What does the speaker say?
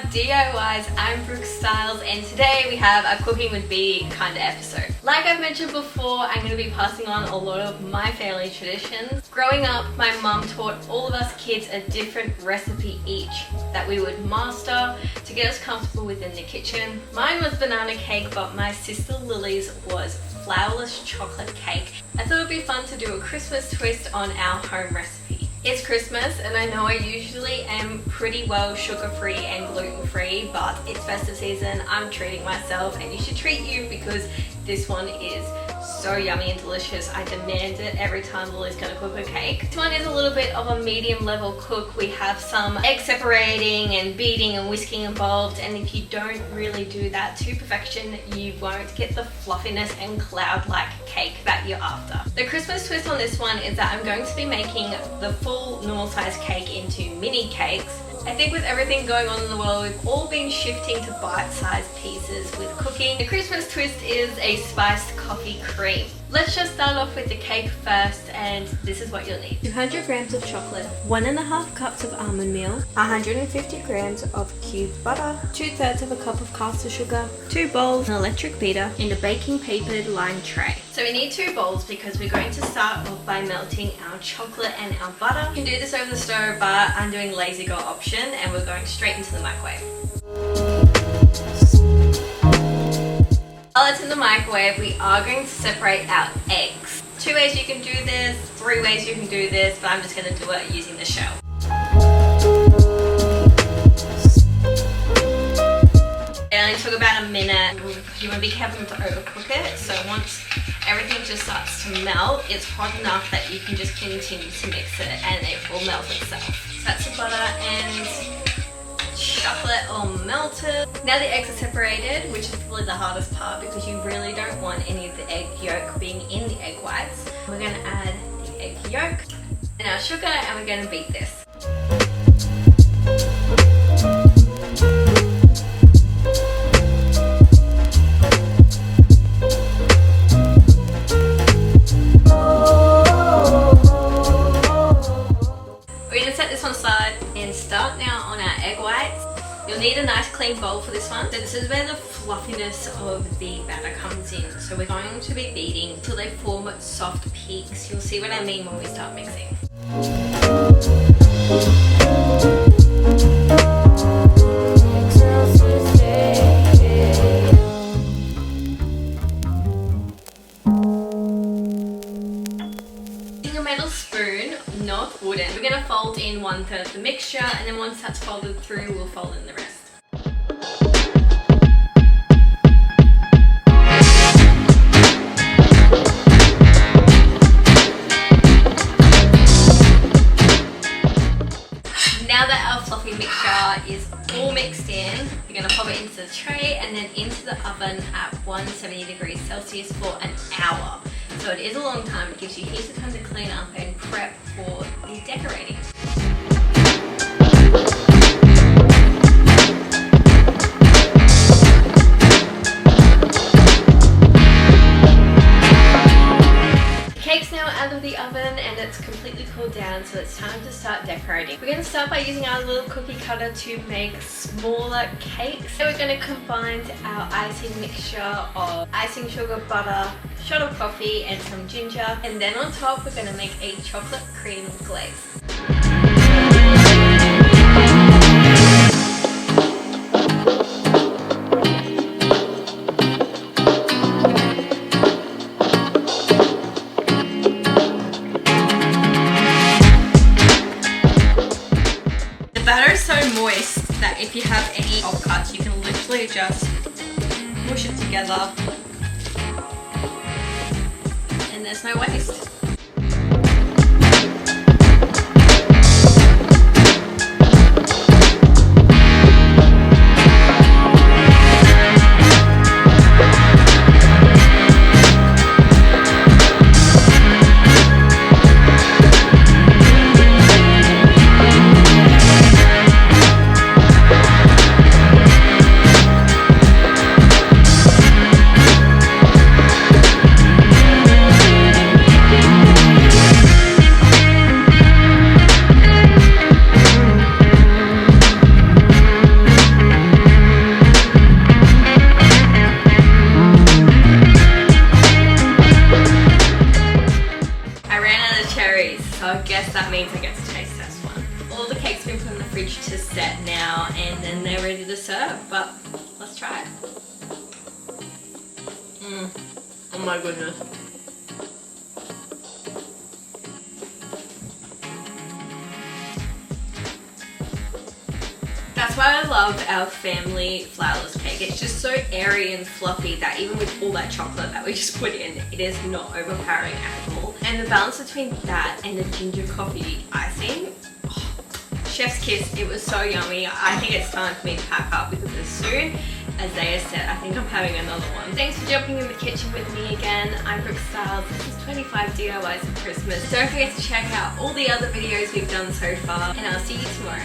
DIYs, I'm Brooke Styles, and today we have a cooking with Bee kind of episode. Like I've mentioned before, I'm going to be passing on a lot of my family traditions. Growing up, my mum taught all of us kids a different recipe each that we would master to get us comfortable within the kitchen. Mine was banana cake, but my sister Lily's was flourless chocolate cake. I thought it would be fun to do a Christmas twist on our home recipe. It's Christmas and I know I usually am pretty well sugar-free and gluten-free, but it's festive season, I'm treating myself and you should treat you because this one is so yummy and delicious. I demand it every time Lily's gonna cook a cake. This one is a little bit of a medium level cook. We have some egg separating and beating and whisking involved, and if you don't really do that to perfection, you won't get the fluffiness and cloud-like cake that you're after. The Christmas twist on this one is that I'm going to be making the full normal size cake into mini cakes. I think with everything going on in the world, we've all been shifting to bite-sized pieces with cooking. The Christmas twist is a spiced coffee cream. Let's just start off with the cake first, and this is what you'll need. 200 grams of chocolate, 1.5 cups of almond meal, 150 grams of cubed butter, 2/3 of a cup of caster sugar, 2 bowls, an electric beater, and a baking papered lined tray. So we need 2 bowls because we're going to start off by melting our chocolate and our butter. You can do this over the stove, but I'm doing lazy girl option and we're going straight into the microwave. While it's in the microwave, we are going to separate our eggs. 2 ways you can do this, 3 ways you can do this, but I'm just going to do it using the shell. It only took about a minute. You want to be careful not to overcook it, so once everything just starts to melt, it's hot enough that you can just continue to mix it and it will melt itself. So that's the butter and chocolate all melted. Now the eggs are separated, which is probably the hardest part because you really don't want any of the egg yolk being in the egg whites. We're going to add the egg yolk and our sugar, and we're going to beat this. We're going to set this on the side and start now on our egg whites. You'll need a nice clean bowl for this one. So this is where the fluffiness of the batter comes in. So we're going to be beating until they form soft peaks. You'll see what I mean when we start mixing. Using a metal spoon, not wooden. We're going to fold in 1/3 of the mixture, and then once that's folded through, we'll fold in the rest. Now that our fluffy mixture is all mixed in, we're going to pop it into the tray and then into the oven at 170 degrees Celsius for an hour. So it is a long time. It gives you heaps of time to clean up and prep for the decorating. Cake's now out of the oven and it's completely cooled down, so it's time to start decorating. We're going to start by using our little cookie cutter to make smaller cakes. So we're going to combine our icing mixture of icing sugar, butter, shot of coffee and some ginger, and then on top we're going to make a chocolate cream glaze. The batter is so moist that if you have any off cuts, you can literally just push it together and there's no waste. guess that means I get to taste test one. All the cakes have been put in the fridge to set now, and then they're ready to serve, but let's try it. Oh my goodness. That's why I love our family flourless cake. It's just so airy and fluffy that even with all that chocolate that we just put in, it is not overpowering at all. And the balance between that and the ginger coffee icing, oh, chef's kiss. It was so yummy. I think it's time for me to pack up because as soon as they are set, I think I'm having another one. Thanks for jumping in the kitchen with me again. I'm Brooke Styles. This is 25 DIYs for Christmas. Don't forget to check out all the other videos we've done so far, and I'll see you tomorrow.